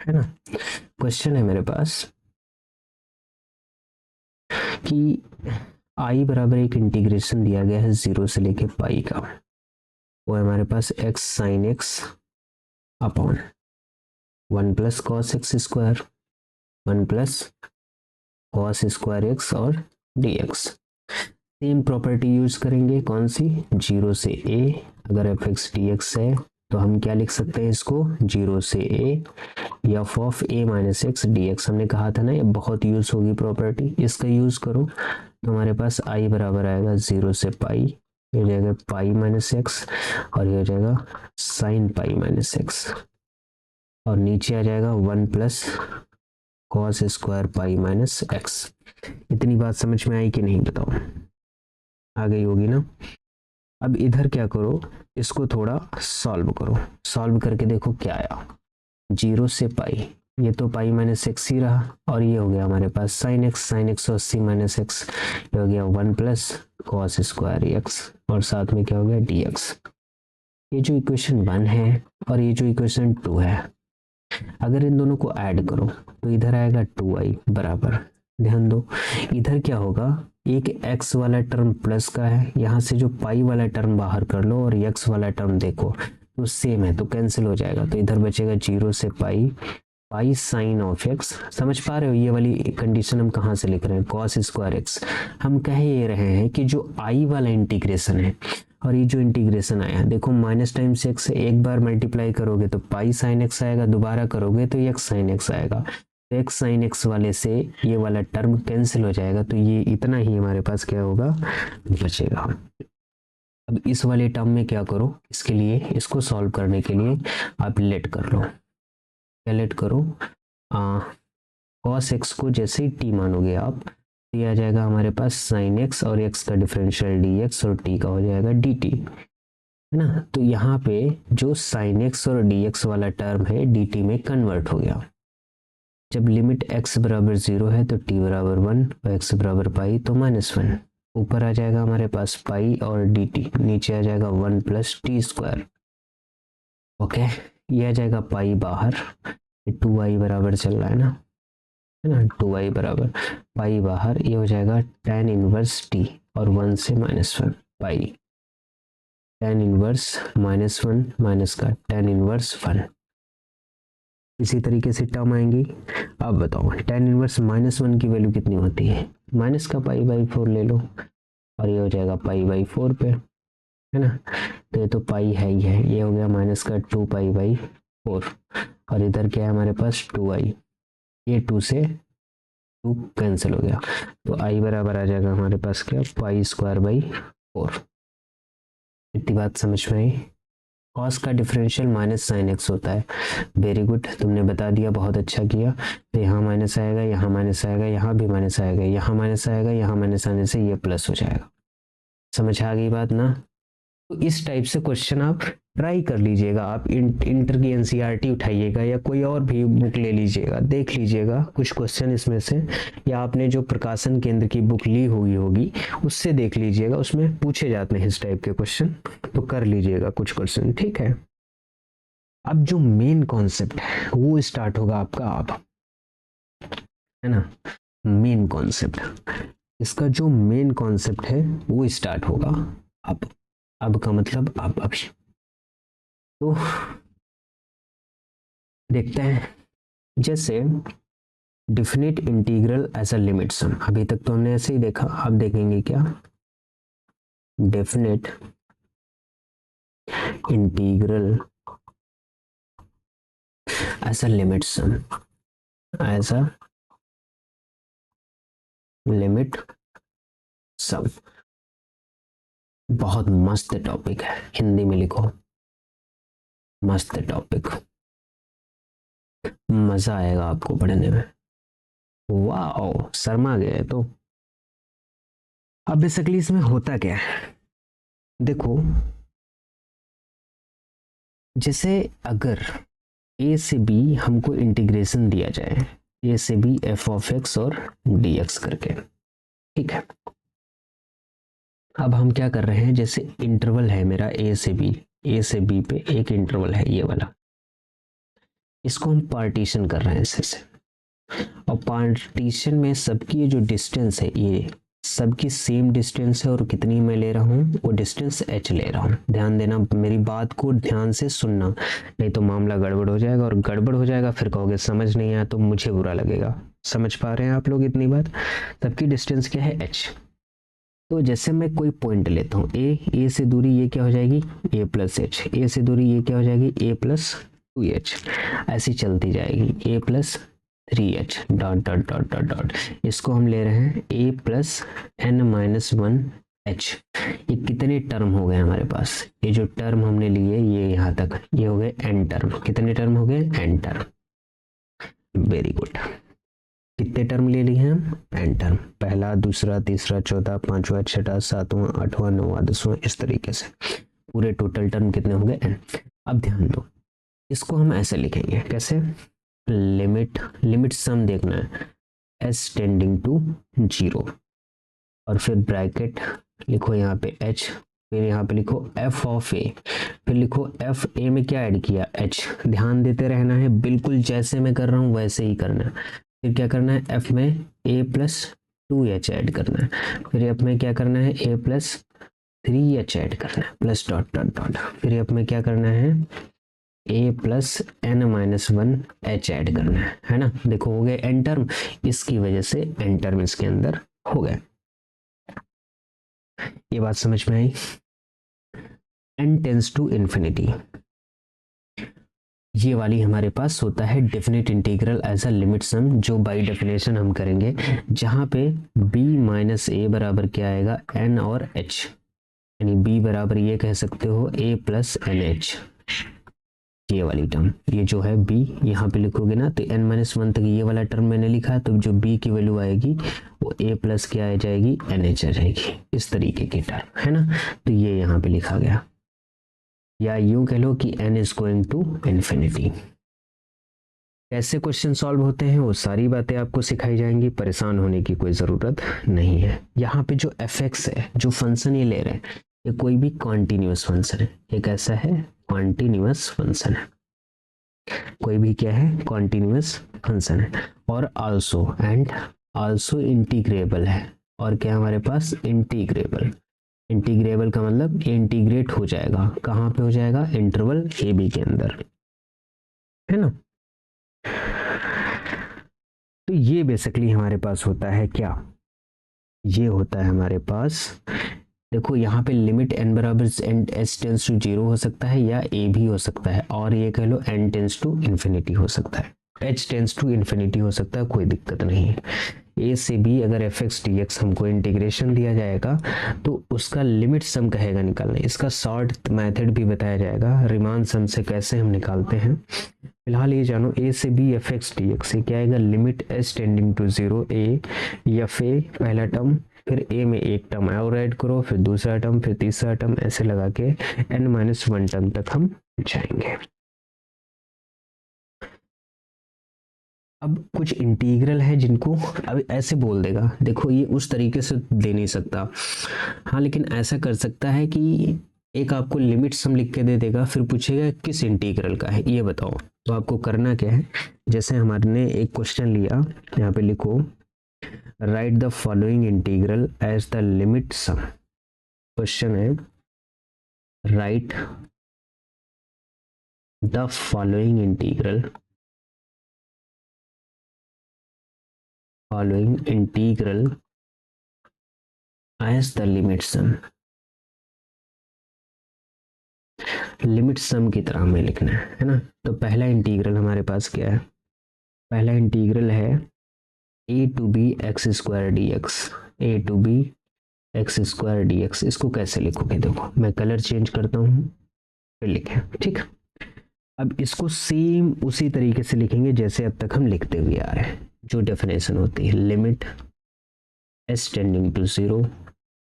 है ना। क्वेश्चन है मेरे पास कि i बराबर एक इंटीग्रेशन दिया गया है 0 से लेके पाई का, वो है हमारे पास x sine x upon 1 plus cos X square 1 plus cos square X और dx। सेम प्रॉपर्टी यूज करेंगे, कौन सी, 0 से a। अगर एफ एक्स डी एक्स है तो हम क्या लिख सकते हैं इसको, 0 से a F of a minus x D x. हमने कहा था ना ये बहुत यूज होगी प्रॉपर्टी, इसका यूज करो तो हमारे पास i बराबर आएगा 0 से पाई, ये हो जाएगा पाई माइनस एक्स और ये हो जाएगा साइन पाई माइनस एक्स, और नीचे आ जाएगा 1 plus cos square pi minus x. इतनी बात समझ में आई कि नहीं, बताओ आ गई होगी ना। अब इधर क्या करो, इसको थोड़ा सॉल्व करो, सॉल्व करके देखो क्या आया। 0 से पाई, ये तो पाई माइनस एक्स ही रहा, और ये हो गया हमारे पास साइन एक्स और सी माइनस एक्स, ये हो गया 1 प्लस कॉस स्क्वायर एक्स और साथ में क्या हो गया dx। ये जो इक्वेशन 1 है और ये जो इक्वेशन 2 है, अगर इन दोनों को ऐड करो तो इधर आएगा 2i बराबर, ध्यान दो इधर क्या होगा, एक x वाला टर्म प्लस का है, यहाँ से जो पाई वाला टर्म बाहर कर लो और x वाला टर्म देखो तो सेम है तो कैंसिल हो जाएगा, तो इधर बचेगा 0 से पाई पाई साइन ऑफ एक्स। समझ पा रहे हो ये वाली कंडीशन हम कहाँ से लिख रहे हैं, कॉस स्क्वायर एक्स। हम कह ये रहे हैं कि जो आई वाला इंटीग्रेशन है और ये जो इंटीग्रेशन आया, देखो माइनस टाइम्स एक्स से एक बार मल्टीप्लाई करोगे तो पाई साइन एक्स आएगा, दोबारा करोगे तो एक्स साइन एक्स आएगा, तो एक्स साइन एक्स वाले से ये वाला टर्म कैंसिल हो जाएगा, तो ये इतना ही हमारे पास क्या होगा, बचेगा। अब इस वाले टर्म में क्या करो, इसके लिए इसको सॉल्व करने के लिए आप लेट कर लो, क्या लेट करो, कॉस एक्स को जैसे ही टी मानोगे आप, ये आ जाएगा हमारे पास साइन एक्स और एक्स का डिफरेंशियल डी एक्स और टी का हो जाएगा डी टी, है ना। तो यहाँ पे जो साइन एक्स और डी एक्स वाला टर्म है डी टी में कन्वर्ट हो गया। जब लिमिट x बराबर 0 है तो t बराबर 1 और x बराबर पाई तो -1, ऊपर आ जाएगा हमारे पास पाई और dt, नीचे आ जाएगा 1 प्लस टी स्क्वायर। ओके, ये आ जाएगा पाई बाहर, 2i बराबर चल रहा है ना, 2i बराबर पाई बाहर, ये हो जाएगा tan इनवर्स t और 1 से -1 पाई, tan इनवर्स -1 माइनस का tan इनवर्स 1। इसी तरीके से टर्म आएंगी। अब बताओ tan इनवर्स -1 की वैल्यू कितनी होती है, माइनस का पाई बाई 4 ले लो और ये हो जाएगा पाई बाई 4 पे, है ना। तो ये तो पाई है ही है, ये हो गया माइनस का 2 पाई बाई 4 और इधर क्या है हमारे पास 2i, ये 2 से 2 कैंसिल हो गया, तो i बराबर आ जाएगा हमारे पास क्या, पाई स्क्वायर बाई 4। इतनी बात समझ में आई। कॉस का डिफरेंशियल माइनस साइन एक्स होता है, वेरी गुड, तुमने बता दिया, बहुत अच्छा किया। तो यहाँ माइनस आएगा, यहाँ माइनस आएगा, यहाँ भी माइनस आएगा, यहाँ माइनस आएगा, यहाँ माइनस आने से ये प्लस हो जाएगा। समझ आ गई बात ना। तो इस टाइप से क्वेश्चन आप ट्राई कर लीजिएगा, आप इंटर की एनसीईआरटी उठाइएगा या कोई और भी बुक ले लीजिएगा, देख लीजिएगा कुछ क्वेश्चन इसमें से, या आपने जो प्रकाशन केंद्र की बुक ली हुई होगी उससे देख लीजिएगा, उसमें पूछे जाते हैं इस टाइप के क्वेश्चन, तो कर लीजिएगा कुछ क्वेश्चन, ठीक है। अब जो मेन कॉन्सेप्ट है वो स्टार्ट होगा आपका अब, है ना, मेन कॉन्सेप्ट, इसका जो मेन कॉन्सेप्ट है वो स्टार्ट होगा अब का मतलब अब अभी। तो देखते हैं, जैसे definite integral as a limit sum. अभी तक तो हमने ऐसे ही देखा, अब देखेंगे क्या, definite integral as a limit sum, as a limit sum. बहुत मस्त टॉपिक है, हिंदी में लिखो, मस्त टॉपिक, मजा आएगा आपको पढ़ने में। वाह, शर्मा गए तो। अब बेसिकली इसमें होता क्या है, देखो, जैसे अगर ए से बी हमको इंटीग्रेशन दिया जाए, ए से बी एफ ऑफ एक्स और डी एक्स करके, ठीक है। अब हम क्या कर रहे हैं, जैसे इंटरवल है मेरा ए से बी, ए से बी पे एक इंटरवल है ये वाला, इसको हम पार्टीशन कर रहे हैं ऐसे से, और पार्टीशन में सबकी जो डिस्टेंस है ये सबकी सेम डिस्टेंस है, और कितनी मैं ले रहा हूँ, वो डिस्टेंस h ले रहा हूँ। ध्यान देना, मेरी बात को ध्यान से सुनना, नहीं तो मामला गड़बड़ हो जाएगा, और गड़बड़ हो जाएगा फिर कहोगे समझ नहीं आया तो मुझे बुरा लगेगा। समझ पा रहे हैं आप लोग इतनी बात? सबकी डिस्टेंस क्या है, h। तो जैसे मैं कोई पॉइंट लेता हूँ ए से दूरी ये क्या हो जाएगी, a प्लस एच, ए से दूरी ये क्या हो जाएगी, a प्लस 2h, ऐसी चलती जाएगी, a plus 3h dot dot dot dot dot. इसको हम ले रहे हैं a plus n minus 1h। ये कितने टर्म हो गए हमारे पास, ये जो टर्म हमने लिए ये यहाँ तक, ये हो गए n टर्म। कितने टर्म हो गए, n टर्म। वेरी गुड, कितने टर्म ले लिए हैं हम, n टर्म। पहला, दूसरा, तीसरा, चौथा, पांचवा, छठा, सातवां, आठवां, नौवां, दसवां, इस तरीके से पूरे टोटल टर्म कितने हो गए, n। अब ध्यान दो, इसको हम ऐसे लिखेंगे, कैसे, लिमिट सम देखना है, s टेंडिंग टू 0, और फिर ब्रैकेट लिखो यहाँ पे h, फिर यहाँ पे लिखो f ऑफ a, फिर लिखो f a में क्या ऐड किया, h। ध्यान देते रहना है, बिल्कुल जैसे मैं कर रहा हूँ वैसे ही करना है। फिर क्या करना है, f में a प्लस 2h ऐड करना है, फिर f में क्या करना है, a प्लस 3h ऐड करना है, प्लस डॉट डॉट डॉट। फिर f में क्या करना है, a plus N minus 1h add करना है ना। देखो हो गए n टर्म, इसकी वजह से n टर्म इसके अंदर हो गए। ये बात समझ में आई? n टेंस टू इंफिनिटी, ये वाली हमारे पास होता है definite integral as a limit sum, जो बाय डेफिनेशन हम करेंगे, जहां पे b माइनस ए बराबर क्या आएगा, n और h, यानी b बराबर ये कह सकते हो a प्लस एन एच। ये वाली टर्म, ये जो है b यहाँ पे लिखोगे ना, तो n माइनस 1 तक ये वाला टर्म मैंने लिखा है, तो जो b की वैल्यू आएगी वो a प्लस क्या आ जाएगी, NH आ जाएगी। इस तरीके की टर्म है ना, तो ये यहाँ पे लिखा गया, या यूं कह लो कि n is going to infinity. कैसे क्वेश्चन सॉल्व होते हैं वो सारी बातें आपको सिखाई जाएंगी, परेशान होने की कोई ज़रूरत नहीं है। यहाँ पे जो fx है, जो फंक्शन ये ले रहे हैं, ये कोई भी कॉन्टिन्यूस फंक्शन है, एक ऐसा है कॉन्टिन्यूस फंक्शन है, कोई भी क्या है, कॉन्टिन्यूस फंक्शन है, और आल्सो एंड आल्सो इंटीग्रेबल है, और क्या हमारे पास, इंटीग्रेबल। इंटीग्रेबल का मतलब ये इंटीग्रेट हो जाएगा, कहाँ पे हो जाएगा, इंटरवल ए बी के अंदर, है ना। तो ये बेसिकली हमारे पास होता है क्या, ये होता है हमारे पास, देखो यहाँ पे लिमिट n बराबर एस टेंस टू 0 हो सकता है, या a भी हो सकता है, और ये कह लो n टेंस टू इन्फिनिटी हो सकता है, h टेंस टू इन्फिनिटी हो सकता है, कोई दिक्कत नहीं है। a से b अगर एफ एक्स डी एक्स हमको इंटीग्रेशन दिया जाएगा तो उसका लिमिट सम कहेगा निकालना, इसका शॉर्ट मेथड भी बताया जाएगा, रिमान सम से कैसे हम निकालते हैं। फिलहाल ये जानो, a से b F X D X, क्या आएगा, limit s tending to 0 a F a पहला टर्म, फिर a में एक टर्म और ऐड करो, फिर दूसरा टर्म, फिर तीसरा टर्म, ऐसे लगा के n माइनस 1 टर्म तक हम जाएंगे। अब कुछ इंटीग्रल है जिनको अब ऐसे बोल देगा, देखो ये उस तरीके से दे नहीं सकता, हाँ लेकिन ऐसा कर सकता है कि एक आपको लिमिट सम लिख के दे देगा, फिर पूछेगा किस इंटीग्रल का है ये बताओ। तो आपको करना क्या है, जैसे हमारे ने एक क्वेश्चन लिया, यहाँ पे लिखो write the following integral as the limit sum. Question है write the following integral following integral as the limit sum। Limit sum की तरह हमें लिखना है ना। तो पहला इंटीग्रल हमारे पास क्या है, पहला इंटीग्रल है a to B X square D X, A to B X square D X. इसको कैसे लिखोगे, देखो मैं कलर चेंज करता हूँ फिर लिखें, ठीक। अब इसको सेम उसी तरीके से लिखेंगे जैसे अब तक हम लिखते हुए आ रहे हैं। जो डेफिनेशन होती है लिमिट एस टेंडिंग टू 0,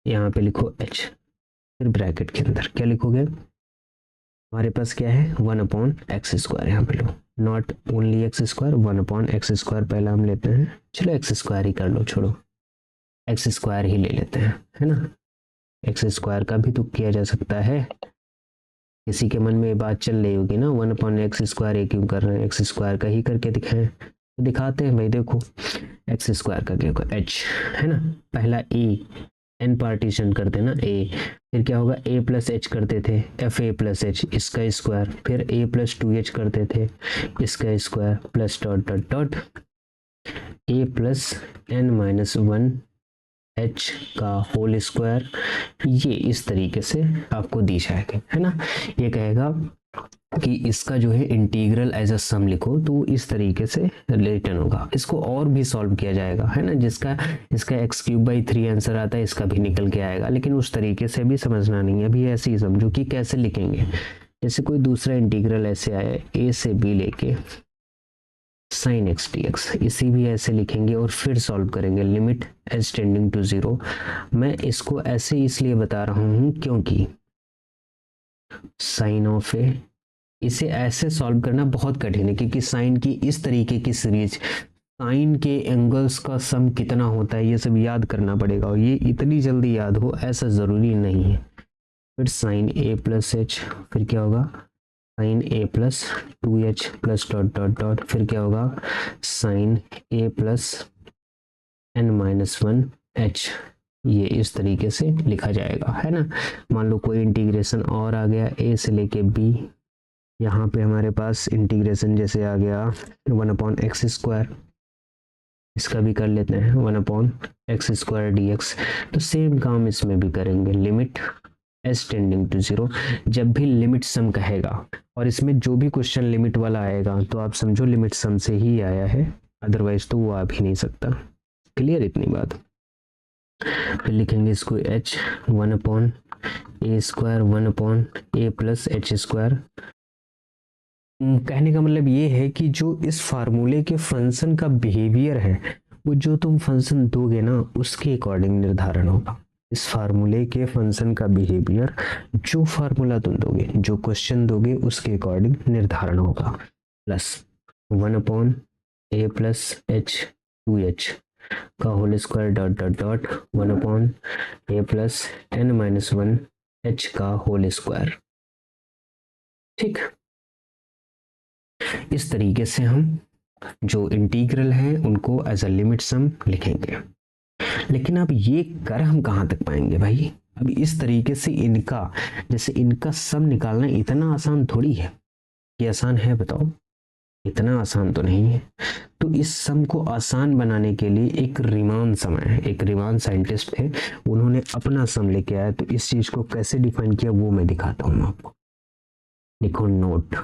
यहाँ पे लिखो h, फिर ब्रैकेट के अंदर क्या लिखोगे, हमारे पास क्या है 1/x², यहाँ पे लो not only x square, 1/x² पहला हम लेते हैं, चलो x² ही कर लो, छोड़ो x² ही ले लेते हैं, है ना। x² का भी तो किया जा सकता है। किसी के मन में ये बात चल रही होगी ना 1/x² ये क्यों कर रहे हैं, x² का ही करके दिखाएं, तो दिखाते हैं भाई। देखो x² का क्या होगा h, है ना। पहला a n पार्टीशन करते ना a, फिर क्या होगा a प्लस एच करते थे fa प्लस एच इसका स्क्वायर, फिर a प्लस 2h करते थे इसका square, plus dot dot dot a plus n-1 h का होल स्क्वायर। ये इस तरीके से आपको दी जाएगी, है ना। ये कहेगा कि इसका जो है इंटीग्रल एज अ सम लिखो, तो इस तरीके से रिटर्न होगा। इसको और भी सॉल्व किया जाएगा, है ना। जिसका इसका x³/3 आंसर आता है, इसका भी निकल के आएगा, लेकिन उस तरीके से भी समझना नहीं है। अभी ऐसे ही समझो कि कैसे लिखेंगे। जैसे कोई दूसरा इंटीग्रल ऐसे आया a से b लेके sin x dx, इसी भी ऐसे लिखेंगे और फिर सॉल्व करेंगे लिमिट एज टेंडिंग टू 0। मैं इसको ऐसे इसलिए बता रहा हूँ क्योंकि साइन ऑफ ए, इसे ऐसे सॉल्व करना बहुत कठिन है, क्योंकि साइन की इस तरीके की सीरीज, साइन के एंगल्स का सम कितना होता है ये सब याद करना पड़ेगा, और ये इतनी जल्दी याद हो ऐसा ज़रूरी नहीं है। फिर साइन a प्लस एच, फिर क्या होगा sine a plus 2h plus dot dot dot, फिर क्या होगा sine a plus n-1 h। ये इस तरीके से लिखा जाएगा, है ना। मान लो कोई इंटीग्रेशन और आ गया a से लेके b, यहाँ पे हमारे पास इंटीग्रेशन जैसे आ गया 1/x², इसका भी कर लेते हैं 1/x² dx। तो सेम काम इसमें भी करेंगे, लिमिट एस टेंडिंग टू 0। जब भी लिमिट सम कहेगा, और इसमें जो भी क्वेश्चन लिमिट वाला आएगा तो आप समझो लिमिट सम से ही आया है, अदरवाइज तो वो आ भी नहीं सकता। क्लियर इतनी बात। फिर लिखेंगे इसको h 1/a² 1/a plus h²। कहने का मतलब ये है कि जो इस फार्मूले के फंक्शन का बिहेवियर है, वो जो तुम फंक्शन दोगे ना उसके अकॉर्डिंग निर्धारण होगा। इस फार्मूले के फंक्शन का बिहेवियर जो फार्मूला तुम दोगे, जो क्वेश्चन दोगे उसके अकॉर्डिंग निर्धारण होगा। Plus 1/a plus h 2h का whole square dot dot dot 1/a plus n-1 h का होल स्क्वायर। ठीक, इस तरीके से हम जो इंटीग्रल हैं उनको एज अ लिमिट सम लिखेंगे। लेकिन अब ये कर हम कहाँ तक पाएंगे भाई। अब इस तरीके से इनका, जैसे इनका सम निकालना इतना आसान थोड़ी है। ये आसान है बताओ, इतना आसान तो नहीं है। तो इस सम को आसान बनाने के लिए एक रीमान सम है, एक रीमान साइंटिस्ट है, उन्होंने अपना सम लेके आया। तो इस चीज को कैसे डिफाइन किया वो मैं दिखाता हूँ आपको। लिखो नोट,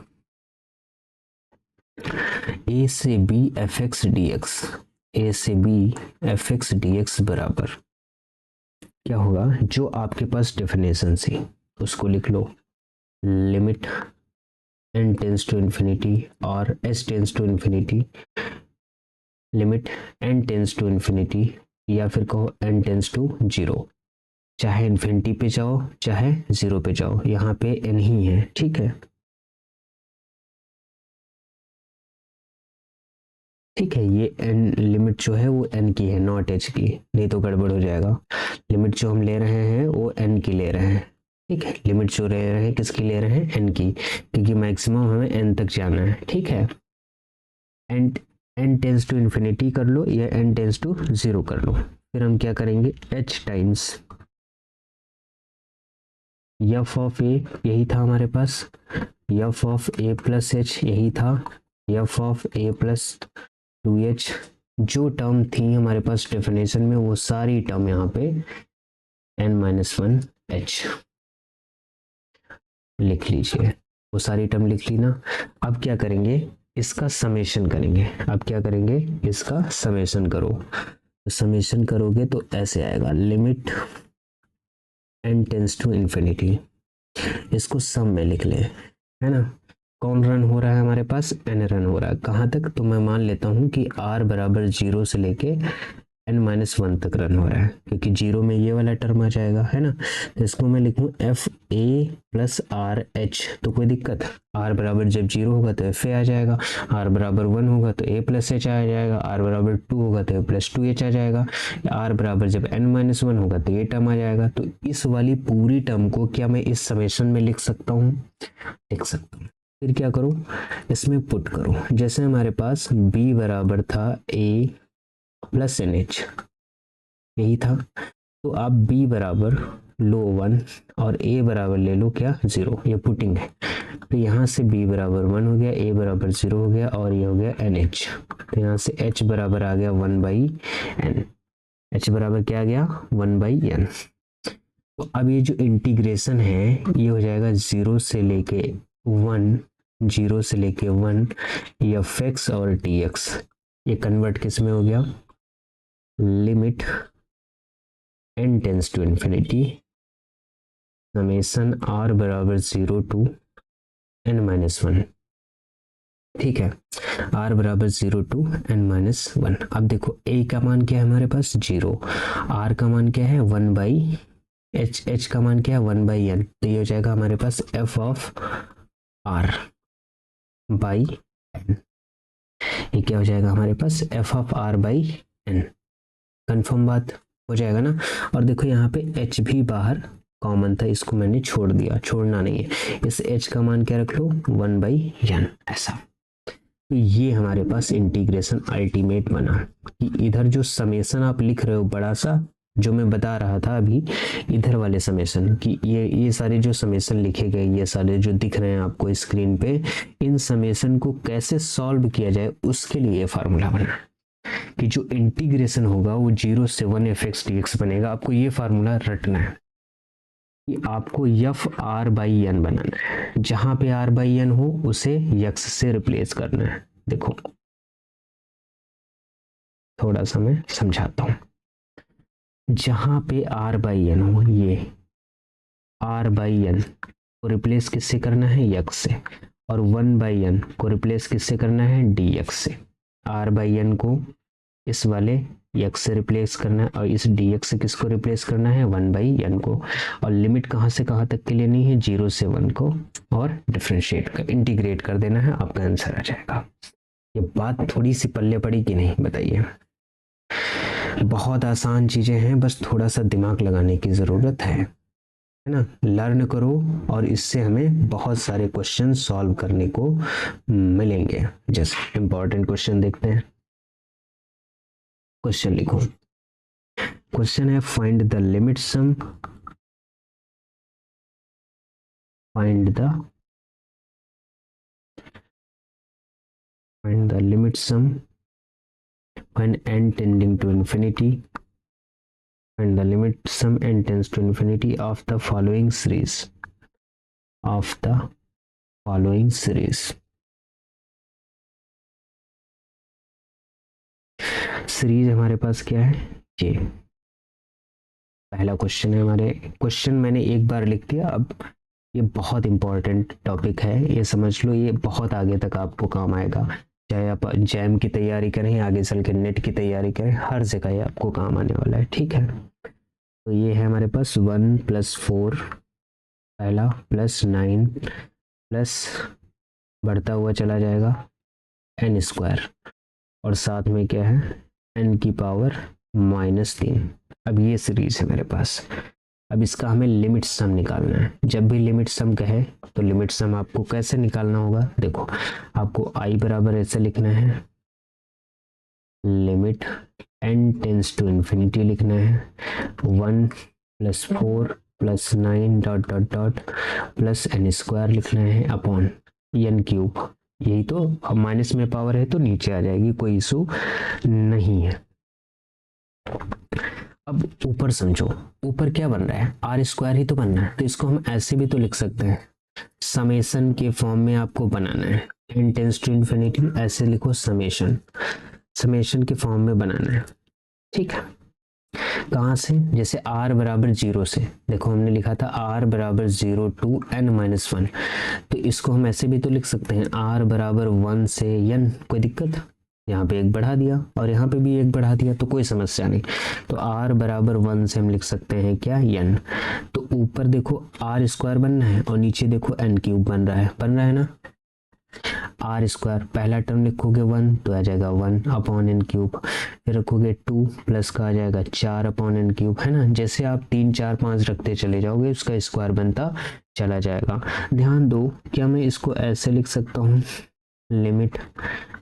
a से b f(x) dx, a से b f(x) dx बराबर क्या होगा, जो आपके पास डेफिनेशन थी उसको लिख लो। Limit n tends to infinity और s tends to infinity, limit n tends to infinity या फिर कहो n टेंस टू 0। चाहे इन्फिनिटी पे जाओ चाहे 0 पे जाओ, यहाँ पे n ही है, ठीक है। ठीक है, ये n लिमिट जो है वो n की है, नॉट h की, नहीं तो गड़बड़ हो जाएगा। लिमिट जो हम ले रहे हैं वो n की ले रहे हैं, ठीक है। लिमिट जो ले रहे हैं किसकी ले रहे हैं, n की, क्योंकि मैक्सिमम हमें n तक जाना है, ठीक है। n टेंस टू इन्फिनिटी कर लो या n टेंस टू 0 कर लो। फिर हम क्या करेंगे, h times f of a, यही था हमारे पास, f of a plus h यही था, f of a plus 2h जो टर्म थी हमारे पास डेफिनेशन में वो सारी टर्म यहाँ पे n-1h लिख लीजिए, वो सारी टर्म लिख ली ना। अब क्या करेंगे, इसका समेशन करेंगे। अब क्या करेंगे, इसका समेशन करो। तो समेशन करोगे तो ऐसे आएगा, limit n tends to infinity, इसको सम में लिख ले, है ना। कौन रन हो रहा है हमारे पास, n रन हो रहा है। कहाँ तक, तो मैं मान लेता हूँ कि r बराबर 0 से लेके n-1 तक रन हो रहा है, क्योंकि 0 में ये वाला टर्म आ जाएगा, है ना। तो इसको मैं लिखूँ F A plus R H, तो कोई दिक्कत, r बराबर जब 0 होगा तो एफ ए आ जाएगा, r बराबर 1 होगा तो a प्लस एच आ जाएगा, r बराबर 2 होगा तो a प्लस 2h आ जाएगा, r बराबर जब n-1 होगा तो ये टर्म आ जाएगा। तो इस वाली पूरी टर्म को क्या मैं इस समेशन में लिख सकता हूँ, लिख सकता हूँ। फिर क्या करूँ, इसमें पुट करूँ। जैसे हमारे पास b बराबर था a प्लस एन एच, यही था। तो आप b बराबर लो 1 और a बराबर ले लो क्या 0, ये पुटिंग है। तो यहाँ से b बराबर 1 हो गया, a बराबर 0 हो गया और ये हो गया NH। तो यहाँ से h बराबर आ गया 1/n, h बराबर क्या आ गया 1/n। तो अब ये जो इंटीग्रेशन है ये हो जाएगा 0 से लेके 1, 0 से लेके 1 एफ एक्स और टी एक्स, ये कन्वर्ट किस में हो गया, limit n tends to infinity summation r बराबर 0 टू n-1, ठीक है, r बराबर 0 टू n-1। अब देखो a का मान क्या है हमारे पास 0, r का मान क्या है 1/h, h का मान क्या है 1/n। तो ये हो जाएगा हमारे पास f of r by n, ये क्या हो जाएगा हमारे पास f of r by n। Confirm बात हो जाएगा ना। और देखो यहाँ पे h भी बाहर कॉमन था, इसको मैंने छोड़ दिया, छोड़ना नहीं है। इस h का मान क्या रख लो 1/n, ऐसा। तो ये हमारे पास इंटीग्रेशन अल्टीमेट बना कि इधर जो समेशन आप लिख रहे हो बड़ा सा, जो मैं बता रहा था अभी, इधर वाले समेशन कि ये सारे जो समेशन लिखे गए, ये सारे जो दिख रहे हैं आपको स्क्रीन पे, इन समेशन को कैसे सॉल्व किया जाए उसके लिए ये फार्मूला बना कि जो इंटीग्रेशन होगा वो 0 से 1 एफ एक्स डी एक्स बनेगा। आपको ये फार्मूला रटना है कि आपको एफ आर बाई एन बनाना है, जहां पे आर बाई एन हो उसे यक्स से रिप्लेस करना है। देखो थोड़ा सा मैं समझाता हूं, जहां पे आर बाई एन हो, ये आर बाई एन को रिप्लेस किससे करना है यक्स से, और 1/n को रिप्लेस किससे करना है डी एक्स से। आर बाई एन को इस वाले x से रिप्लेस करना है और इस dx से किसको रिप्लेस करना है 1/n को। और लिमिट कहाँ से कहाँ तक के लेनी है 0 से 1 को, और डिफरेंशिएट कर इंटीग्रेट कर देना है, आपका आंसर आ जाएगा। ये बात थोड़ी सी पल्ले पड़ी कि नहीं बताइए। बहुत आसान चीजें हैं, बस थोड़ा सा दिमाग लगाने की जरूरत है ना। लर्न करो और इससे हमें बहुत सारे क्वेश्चन सॉल्व करने को मिलेंगे। जैसे इंपॉर्टेंट क्वेश्चन देखते हैं। क्वेश्चन लिखो, क्वेश्चन है find the limit sum, find the limit sum when n tending to infinity, find the limit sum n tends to infinity of the following series, of the following series। Series हमारे पास क्या है, ये पहला question है हमारे। Question मैंने एक बार लिख दिया, अब ये बहुत इंपॉर्टेंट टॉपिक है, ये समझ लो, ये बहुत आगे तक आपको काम आएगा। चाहे आप जैम की तैयारी करें, आगे चल के नेट की तैयारी करें, हर जगह ये आपको काम आने वाला है, ठीक है। तो ये है हमारे पास 1 + 4 पहला प्लस 9 प्लस बढ़ता हुआ चला जाएगा n², और साथ में क्या है n की पावर -3। अब ये सीरीज है मेरे पास। अब इसका हमें लिमिट सम निकालना है। जब भी लिमिट सम कहे तो लिमिट सम आपको कैसे निकालना होगा, देखो आपको i बराबर ऐसे लिखना है, limit n tends to infinity लिखना है, 1 + 4 + 9 ... प्लस n² लिखना है अपॉन n³ यही तो, अब माइनस में पावर है तो नीचे आ जाएगी, कोई इशू नहीं है। अब ऊपर समझो, ऊपर क्या बन रहा है, आर स्क्वायर ही तो बनना है, तो इसको हम ऐसे भी तो लिख सकते हैं, समेशन के फॉर्म में आपको बनाना है, n टेंस टू इन्फिनिटी, ऐसे लिखो समेशन, समेशन के फॉर्म में बनाना है। ठीक है, कहाँ से, जैसे r बराबर 0 से, देखो हमने लिखा था r बराबर 0 टू n-1, तो इसको हम ऐसे भी तो लिख सकते हैं, r बराबर 1 से n, कोई दिक्कत, यहाँ पे एक बढ़ा दिया और यहाँ पे भी एक बढ़ा दिया तो कोई समस्या नहीं। तो r बराबर 1 से हम लिख सकते हैं क्या, n। तो ऊपर देखो r स्क्वायर बनना है और नीचे देखो n क्यूब बन रहा है ना। आर स्क्वायर पहला टर्म लिखोगे 1 तो आ जाएगा 1 अपॉन एन क्यूब, फिर रखोगे 2 प्लस का आ जाएगा 4 अपॉन एन क्यूब, है ना। जैसे आप 3 4 5 रखते चले जाओगे उसका स्क्वायर बनता चला जाएगा। ध्यान दो, क्या मैं इसको ऐसे लिख सकता हूँ, limit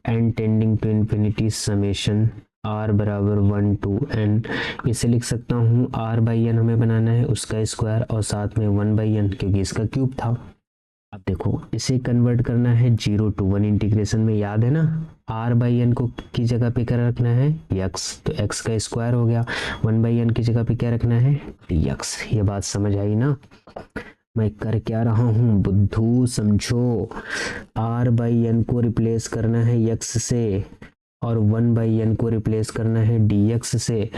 N tending to infinity summation r बराबर 1 टू n, इसे लिख सकता हूँ r बाई एन हमें बनाना है, उसका स्क्वायर और साथ में 1 बाई एन क्योंकि इसका क्यूब था। अब देखो इसे कन्वर्ट करना है 0 टू 1 इंटीग्रेशन में, याद है ना, r बाई एन को की जगह पे क्या रखना है, x, तो x का स्क्वायर हो गया, 1 बाई एन की जगह पे क्या रखना है, dx। ये बात समझ आई ना, मैं कर क्या रहा हूँ बुद्धू, समझो, r बाई एन को रिप्लेस करना है x से और 1 बाई एन को रिप्लेस करना है dx से,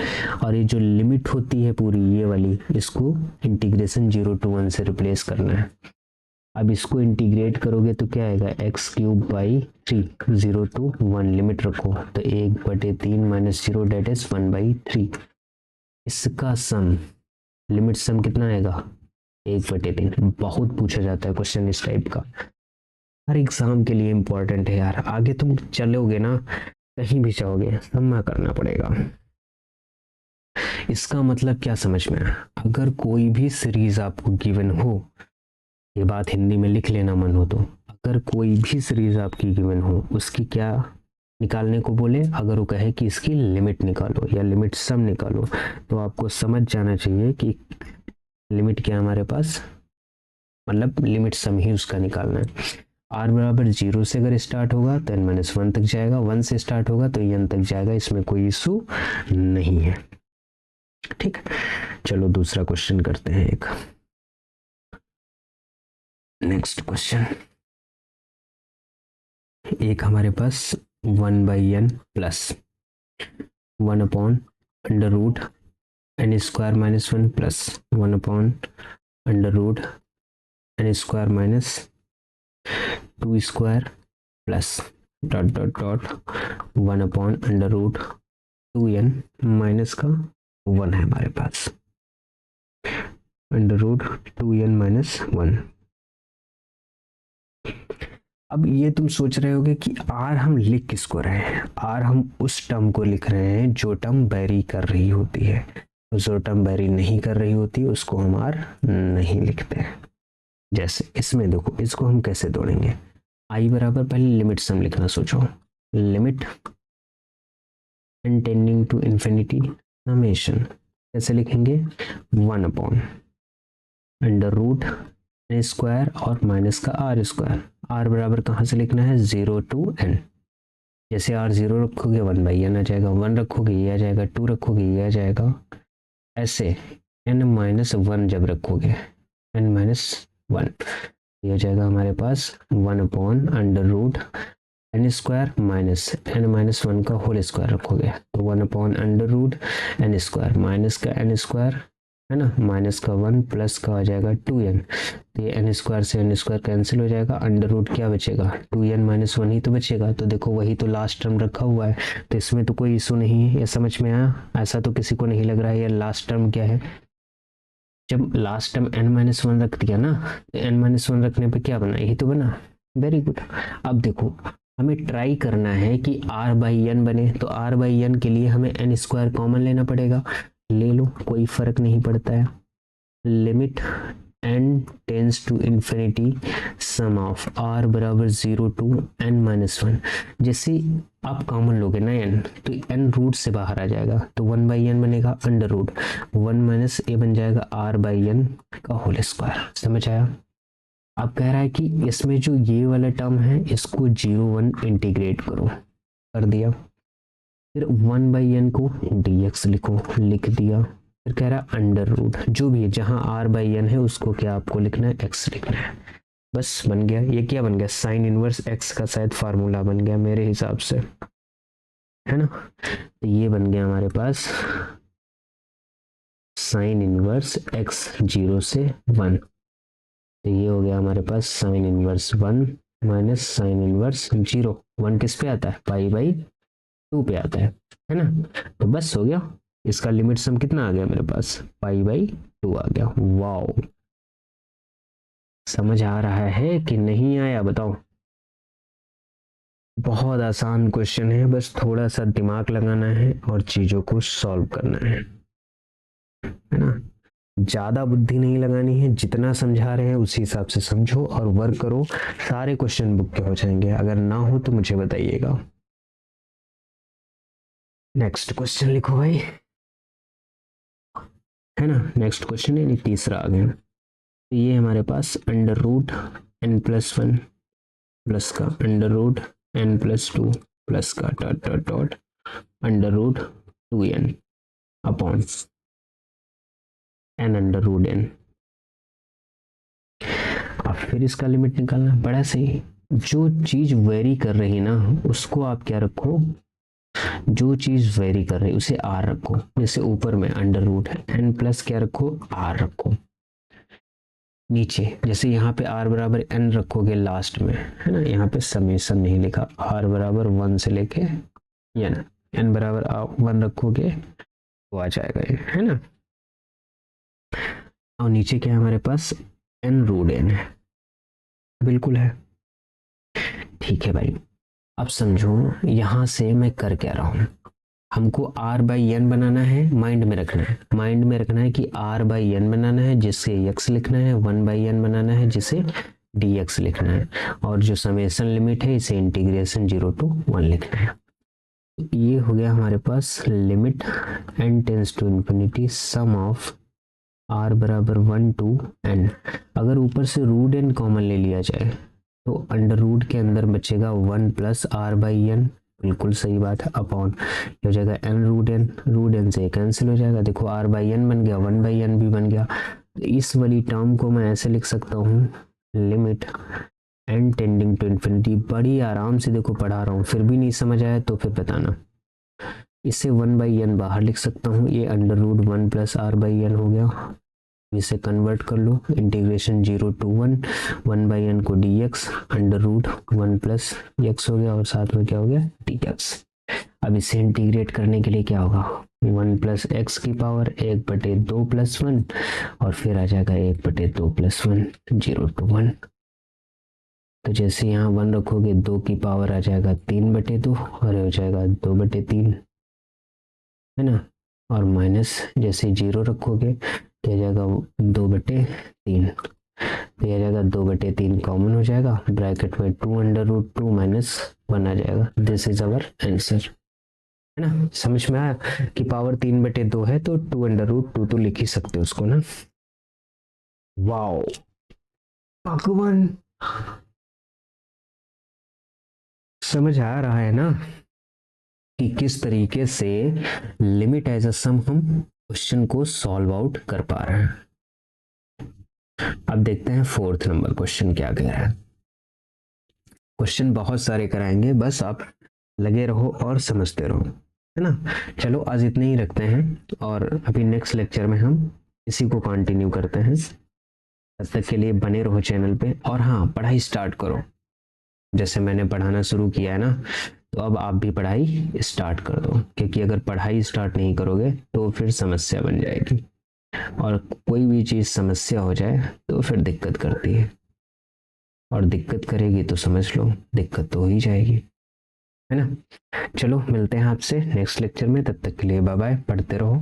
और ये जो लिमिट होती है पूरी ये वाली, इसको इंटीग्रेशन 0 टू 1 से रिप्लेस करना है। अब इसको इंटीग्रेट करोगे तो क्या आएगा, X cube by 3, 0 to 1 limit रखो तो 1/3 माइनस 0 डेट इज 1/3। इसका सम, लिमिट सम कितना आएगा, 1/3। बहुत पूछा जाता है क्वेश्चन इस टाइप का, हर एग्जाम के लिए इंपॉर्टेंट है यार, आगे तुम चलोगे ना कहीं भी चाहोगे सम्मा करना पड़ेगा। इसका मतलब क्या समझ में आया, अगर कोई भी सीरीज आपको गिवन हो, ये बात हिंदी में लिख लेना मन हो तो, अगर कोई भी सीरीज आपकी गिवन हो उसकी क्या निकालने को बोले, अगर वो कहे कि इसकी लिमिट निकालो या लिमिट सम निकालो, तो आपको समझ जाना चाहिए कि लिमिट क्या हमारे पास, मतलब लिमिट सम ही उसका निकालना है। r बराबर 0 से अगर स्टार्ट होगा तो n-1 तक जाएगा, 1 से स्टार्ट होगा तो n तक जाएगा, इसमें कोई इशू नहीं है। ठीक, चलो दूसरा क्वेश्चन करते हैं एक, नेक्स्ट क्वेश्चन। एक हमारे पास 1 by N plus 1 upon under root N square minus 1 plus 1 upon under root N square minus 2 square plus dot dot dot 1 upon under root 2n minus का 1 है हमारे पास, अंडर रूट 2n माइनस 1। अब ये तुम सोच रहे होगे कि r हम लिख किसको रहे हैं, r हम उस टर्म को लिख रहे हैं जो टर्म वेरी कर रही होती है, जो टर्म वेरी नहीं कर रही होती उसको हम r नहीं लिखते हैं। जैसे इसमें देखो, इसको हम कैसे तोड़ेंगे, i बराबर पहले लिमिट सम लिखना, सोचो, limit n tending to infinity summation, कैसे लिखेंगे, 1 upon under root n square और माइनस का r स्क्वायर, r बराबर कहाँ से लिखना है, 0 टू n, जैसे r 0 रखोगे 1 बाई एन आ जाएगा, 1 रखोगे ये आ जाएगा, 2 रखोगे ये आ जाएगा, ऐसे n-1 जब रखोगे n-1 ये आ जाएगा हमारे पास 1 upon under root n square minus n-1 का होल स्क्वायर रखोगे तो 1 upon under root n square minus का n स्क्वायर है ना, माइनस का 1 प्लस का आ जाएगा 2n, तो ये n स्क्वायर से n स्क्वायर कैंसिल हो जाएगा, अंडर रूट क्या बचेगा, 2n माइनस 1 ही तो बचेगा। तो देखो वही तो लास्ट टर्म रखा हुआ है, तो इसमें तो कोई इशू नहीं है, ये समझ में आया, ऐसा तो किसी को नहीं लग रहा है। ये लास्ट टर्म क्या है, जब लास्ट टर्म n-1 रख दिया ना, n-1 रखने पे क्या बना, यही तो बना, वेरी गुड। अब देखो हमें ट्राई करना है कि r बाई एन बने, तो r बाई एन के लिए हमें n स्क्वायर कॉमन लेना पड़ेगा, ले लो कोई फर्क नहीं पड़ता है, limit n tends to infinity sum of r बराबर 0 टू n-1, जैसे आप कॉमन लोगे ना n, तो n रूट से बाहर आ जाएगा तो 1 बाई एन बनेगा, अंडर रूट 1 माइनस ए बन जाएगा r बाई एन का होल स्क्वायर, समझ आया। अब कह रहा है कि इसमें जो ये वाला टर्म है इसको 0 1 इंटीग्रेट करो, कर दिया। फिर 1/n को dx लिखो, लिख दिया। फिर कह रहा है अंडर रूट जो भी है, जहां r/n है उसको क्या आपको लिखना है, x लिखना है। बस बन गया। ये क्या बन गया, साइन इनवर्स x का शायद फार्मूला बन गया मेरे हिसाब से, है ना। तो ये बन गया हमारे पास साइन इनवर्स x 0 से 1। तो ये हो गया हमारे पास sine inverse 1 minus sine inverse 0। 1 किस पे आता है, π/2 पे आता है ना। तो बस हो गया। इसका लिमिट सम कितना आ गया मेरे पास, π/2 आ गया। वाओ, समझ आ रहा है कि नहीं आया बताओ। बहुत आसान क्वेश्चन है, बस थोड़ा सा दिमाग लगाना है और चीजों को सॉल्व करना है ना। ज्यादा बुद्धि नहीं लगानी है, जितना समझा रहे हैं उसी हिसाब से समझो और वर्क करो। सारे क्वेश्चन बुक के हो जाएंगे, अगर ना हो तो मुझे बताइएगा। नेक्स्ट क्वेश्चन लिखो भाई, है ना। नेक्स्ट क्वेश्चन है, तीसरा आ गया। तो ये हमारे पास अंडर रूट n+1 प्लस का अंडर रूट n+2 प्लस का dot dot dot under root 2n upon n under root n। अब फिर इसका लिमिट निकालना, बड़ा सही। जो चीज वेरी कर रही ना उसको आप क्या रखो, जो चीज वेरी कर रही उसे r रखो। जैसे ऊपर में अंडर रूट है, n प्लस क्या रखो, r रखो। नीचे जैसे यहाँ पे r बराबर n रखोगे लास्ट में, है ना। यहाँ पे समेशन नहीं लिखा, r बराबर 1 से लेके n बराबर 1 रखोगे तो आ जाएगा ये, है ना। और नीचे क्या है हमारे पास, n रूट n है, बिल्कुल है। ठीक है भाई, अब समझो यहाँ से मैं कर क्या रहा हूँ। हमको r/n बनाना है, माइंड में रखना है, माइंड में रखना है कि r/n बनाना है जिससे x लिखना है, 1/n बनाना है जिसे dx लिखना है, और जो समेशन लिमिट है इसे इंटीग्रेशन 0 to 1 लिखना है। ये हो गया हमारे पास limit n tends to infinity sum of r बराबर 1 to n। अगर ऊपर से रूट n कॉमन ले लिया जाए तो अंडर रूट के अंदर बचेगा 1 प्लस r/n, बिल्कुल सही बात है, अपॉन हो जाएगा n रूट n से कैंसिल हो जाएगा। देखो r/n बन गया, 1/n भी बन गया। तो इस वाली टर्म को मैं ऐसे लिख सकता हूँ, limit n tending to infinity. बड़ी आराम से देखो पढ़ा रहा हूँ, फिर भी नहीं समझ आया तो फिर बताना। इससे 1/n बाहर लिख सकता हूँ, ये अंडर रूट 1 प्लस r/n हो गया। इसे कन्वर्ट कर लो, इंटीग्रेशन 0 to 1, 1/n को dx under root 1 plus x हो गया और साथ में क्या हो गया, dx। अब इसे इंटीग्रेट करने के लिए क्या होगा, 1 प्लस एक्स की पावर 1/2 प्लस 1 और फिर आ जाएगा 1/2 प्लस 1, 0 to 1। तो जैसे यहाँ 1 रखोगे 2 की पावर आ जाएगा 3/2 और हो जाएगा 2/3, है ना। और माइनस जैसे 0 रखोगे तो आ जाएगा 2/3, तो आ जाएगा 2/3 कॉमन हो जाएगा, ब्रैकेट में 2 अंडर रूट 2 माइनस 1 आ जाएगा। दिस इज अवर आंसर, है ना। समझ में आया कि पावर 3/2 है तो 2 अंडर रूट 2 तो लिख ही सकते हो उसको ना। वाओ भगवान, समझ आ रहा है ना कि किस तरीके से लिमिट एज अ सम हम क्वेश्चन को सॉल्व आउट कर पा रहे हैं। अब देखते हैं 4th नंबर क्वेश्चन क्या कह रहा है। क्वेश्चन बहुत सारे कराएंगे, बस आप लगे रहो और समझते रहो, है ना। चलो आज इतने ही रखते हैं और अभी नेक्स्ट लेक्चर में हम इसी को कंटिन्यू करते हैं। तब तक के लिए बने रहो चैनल पे, और हाँ पढ़ाई स्टार्ट करो। जैसे मैंने पढ़ाना शुरू किया है ना, तो अब आप भी पढ़ाई स्टार्ट कर दो, क्योंकि अगर पढ़ाई स्टार्ट नहीं करोगे तो फिर समस्या बन जाएगी, और कोई भी चीज़ समस्या हो जाए तो फिर दिक्कत करती है, और दिक्कत करेगी तो समझ लो दिक्कत तो हो ही जाएगी, है ना। चलो मिलते हैं आपसे नेक्स्ट लेक्चर में, तब तक के लिए बाय बाय, पढ़ते रहो।